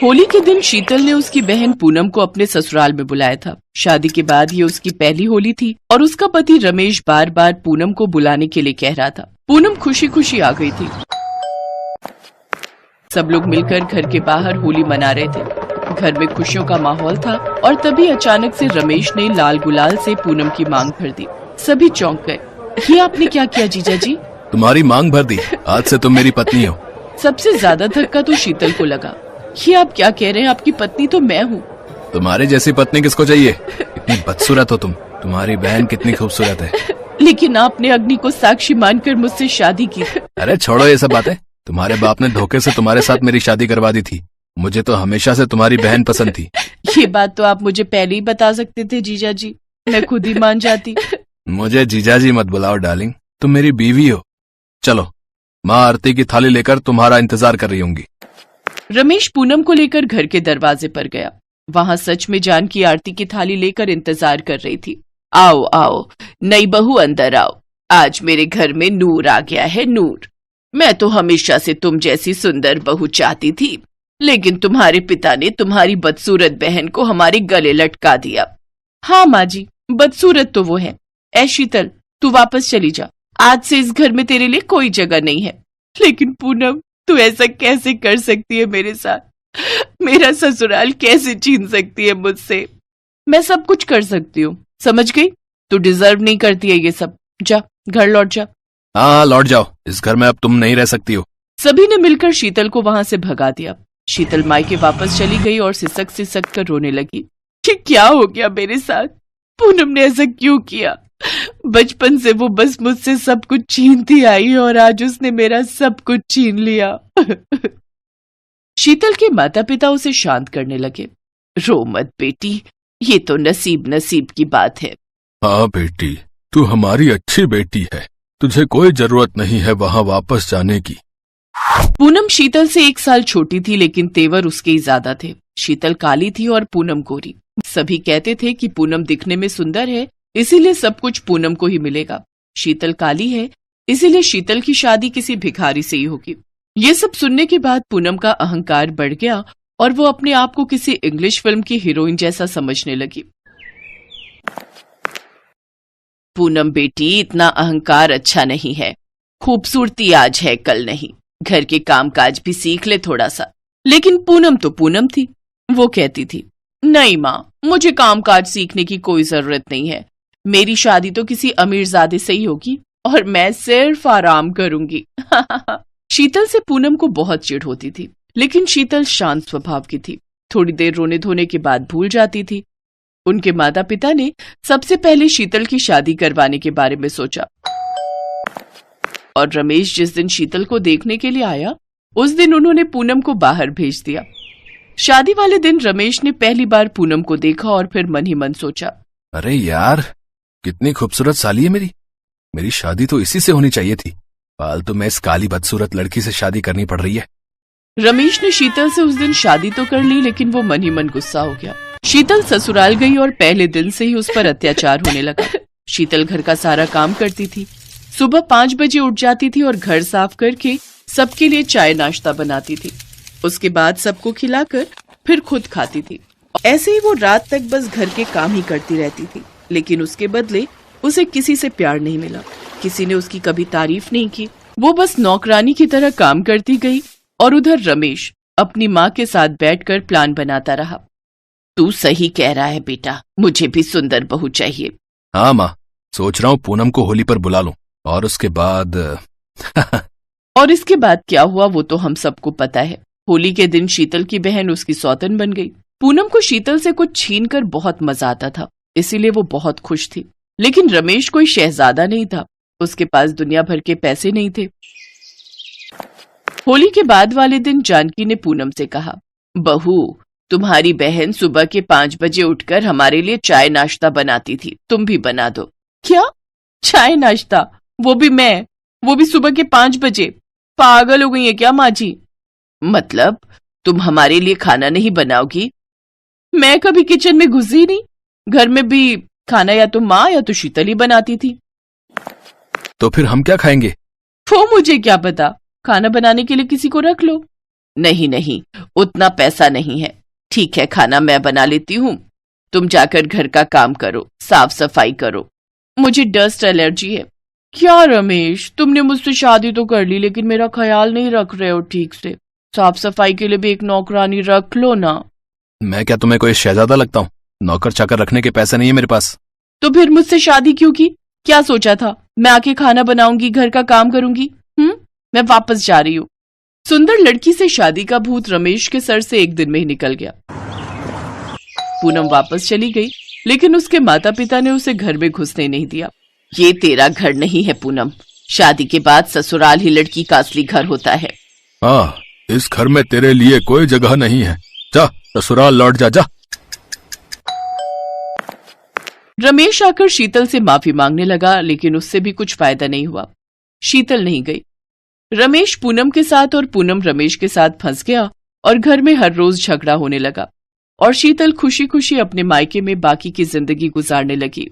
होली के दिन शीतल ने उसकी बहन पूनम को अपने ससुराल में बुलाया था। शादी के बाद ये उसकी पहली होली थी और उसका पति रमेश बार बार पूनम को बुलाने के लिए कह रहा था। पूनम खुशी खुशी आ गई थी। सब लोग मिलकर घर के बाहर होली मना रहे थे। घर में खुशियों का माहौल था और तभी अचानक से रमेश ने लाल गुलाल से पूनम की मांग भर दी। सभी चौंक गए। ये आपने क्या किया जीजा जी? तुम्हारी मांग भर दी, आज से तुम मेरी पत्नी हो। सबसे ज्यादा धक्का तो शीतल को लगा। ये आप क्या कह रहे हैं? आपकी पत्नी तो मैं हूँ। तुम्हारे जैसी पत्नी किसको चाहिए? इतनी बदसूरत हो तुम। तुम्हारी बहन कितनी खूबसूरत है। लेकिन आपने अग्नि को साक्षी मानकर मुझसे शादी की। अरे छोड़ो ये सब बातें। तुम्हारे बाप ने धोखे से तुम्हारे साथ मेरी शादी करवा दी थी। मुझे तो हमेशा से तुम्हारी बहन पसंद थी। ये बात तो आप मुझे पहले ही बता सकते थे जीजा जी, मैं खुद ही मान जाती। मुझे जीजाजी मत बुलाओ डार्लिंग, तुम मेरी बीवी हो। चलो, माँ आरती की थाली लेकर तुम्हारा इंतजार कर रही होंगी। रमेश पूनम को लेकर घर के दरवाजे पर गया। वहाँ सच में जानकी आरती की थाली लेकर इंतजार कर रही थी। आओ आओ नई बहू, अंदर आओ। आज मेरे घर में नूर आ गया है, नूर। मैं तो हमेशा से तुम जैसी सुंदर बहू चाहती थी, लेकिन तुम्हारे पिता ने तुम्हारी बदसूरत बहन को हमारे गले लटका दिया। हाँ माँ जी, बदसूरत तो वो है। ऐ शीतल, तू वापस चली जा। आज से इस घर में तेरे लिए कोई जगह नहीं है। लेकिन पूनम, तू ऐसा कैसे कर सकती है मेरे साथ? मेरा ससुराल कैसे छीन सकती है मुझसे? मैं सब कुछ कर सकती हूँ, समझ गई? तू डिजर्व नहीं करती है ये सब। जा, घर लौट जा। हाँ, लौट जाओ। इस घर में अब तुम नहीं रह सकती हो। सभी ने मिलकर शीतल को वहां से भगा दिया। शीतल मायके वापस चली गई और सिसक सिसक कर रोने लगी। कि क्या हो गया मेरे साथ? पूनम ने ऐसा क्यों किया? बचपन से वो बस मुझसे सब कुछ छीनती आई और आज उसने मेरा सब कुछ छीन लिया। शीतल के माता पिता उसे शांत करने लगे। रो मत बेटी, ये तो नसीब नसीब की बात है। हाँ बेटी, तू हमारी अच्छी बेटी है। तुझे कोई जरूरत नहीं है वहाँ वापस जाने की। पूनम शीतल से 1 साल छोटी थी, लेकिन तेवर उसके ही ज्यादा थे। शीतल काली थी और पूनम गोरी। सभी कहते थे कि पूनम दिखने में सुंदर है, इसीलिए सब कुछ पूनम को ही मिलेगा। शीतल काली है, इसीलिए शीतल की शादी किसी भिखारी से ही होगी। ये सब सुनने के बाद पूनम का अहंकार बढ़ गया और वो अपने आप को किसी इंग्लिश फिल्म की हीरोइन जैसा समझने लगी। पूनम बेटी, इतना अहंकार अच्छा नहीं है। खूबसूरती आज है, कल नहीं। घर के कामकाज भी सीख ले थोड़ा सा। लेकिन पूनम तो पूनम थी। वो कहती थी, नहीं माँ, मुझे कामकाज सीखने की कोई जरूरत नहीं है। मेरी शादी तो किसी अमीरजादे से ही होगी और मैं सिर्फ आराम करूंगी। शीतल से पूनम को बहुत चिढ़ होती थी, लेकिन शीतल शांत स्वभाव की थी। थोड़ी देर रोने धोने के बाद भूल जाती थी। उनके माता पिता ने सबसे पहले शीतल की शादी करवाने के बारे में सोचा और रमेश जिस दिन शीतल को देखने के लिए आया, उस दिन उन्होंने पूनम को बाहर भेज दिया। शादी वाले दिन रमेश ने पहली बार पूनम को देखा और फिर मन ही मन सोचा, अरे यार, कितनी खूबसूरत साली है मेरी। मेरी शादी तो इसी से होनी चाहिए थी। फालतू में इस काली बदसूरत लड़की से शादी करनी पड़ रही है। रमेश ने शीतल से उस दिन शादी तो कर ली, लेकिन वो मन ही मन गुस्सा हो गया। शीतल ससुराल गई और पहले दिन से ही उस पर अत्याचार होने लगा। शीतल घर का सारा काम करती थी। सुबह 5 बजे उठ जाती थी और घर साफ करके सबके लिए चाय नाश्ता बनाती थी। उसके बाद सबको खिलाकर फिर खुद खाती थी। ऐसे ही वो रात तक बस घर के काम ही करती रहती थी, लेकिन उसके बदले उसे किसी से प्यार नहीं मिला। किसी ने उसकी कभी तारीफ नहीं की। वो बस नौकरानी की तरह काम करती गई और उधर रमेश अपनी माँ के साथ बैठकर प्लान बनाता रहा। तू सही कह रहा है बेटा, मुझे भी सुंदर बहू चाहिए। हाँ माँ, सोच रहा हूँ पूनम को होली पर बुला लूं और उसके बाद और इसके बाद क्या हुआ वो तो हम सबको पता है। होली के दिन शीतल की बहन उसकी सौतन बन गई। पूनम को शीतल से कुछ छीनकर बहुत मजा आता था, इसीलिए वो बहुत खुश थी। लेकिन रमेश कोई शहजादा नहीं था, उसके पास दुनिया भर के पैसे नहीं थे। होली के बाद वाले दिन जानकी ने पूनम से कहा, बहू, तुम्हारी बहन सुबह के 5 बजे उठकर हमारे लिए चाय नाश्ता बनाती थी, तुम भी बना दो। क्या? चाय नाश्ता? वो भी मैं? वो भी सुबह के 5 बजे? पागल हो गई है क्या माँ जी? मतलब तुम हमारे लिए खाना नहीं बनाओगी? मैं कभी किचन में घुसी नहीं। घर में भी खाना या तो माँ या तो शीतल ही बनाती थी। तो फिर हम क्या खाएंगे? वो मुझे क्या पता, खाना बनाने के लिए किसी को रख लो। नहीं नहीं, उतना पैसा नहीं है। ठीक है, खाना मैं बना लेती हूँ, तुम जाकर घर का काम करो, साफ सफाई करो। मुझे डस्ट एलर्जी है। क्या रमेश, तुमने मुझसे शादी तो कर ली लेकिन मेरा ख्याल नहीं रख रहे हो ठीक से। साफ सफाई के लिए भी एक नौकरानी रख लो ना। मैं क्या तुम्हें कोई शहजादा लगता हूँ? नौकर चाकर रखने के पैसे नहीं है मेरे पास। तो फिर मुझसे शादी क्यों की? क्या सोचा था मैं आके खाना बनाऊंगी, घर का काम करूंगी? मैं वापस जा रही हूँ। सुंदर लड़की से शादी का भूत रमेश के सर से एक दिन में ही निकल गया। पूनम वापस चली गई, लेकिन उसके माता पिता ने उसे घर में घुसने नहीं दिया। ये तेरा घर नहीं है पूनम, शादी के बाद ससुराल ही लड़की का असली घर होता है। हाँ, इस घर में तेरे लिए कोई जगह नहीं है, जा ससुराल लौट जा। जा। रमेश आकर शीतल से माफी मांगने लगा, लेकिन उससे भी कुछ फायदा नहीं हुआ। शीतल नहीं गई। रमेश पूनम के साथ और पूनम रमेश के साथ फंस गया और घर में हर रोज झगड़ा होने लगा और शीतल खुशी खुशी अपने मायके में बाकी की जिंदगी गुजारने लगी।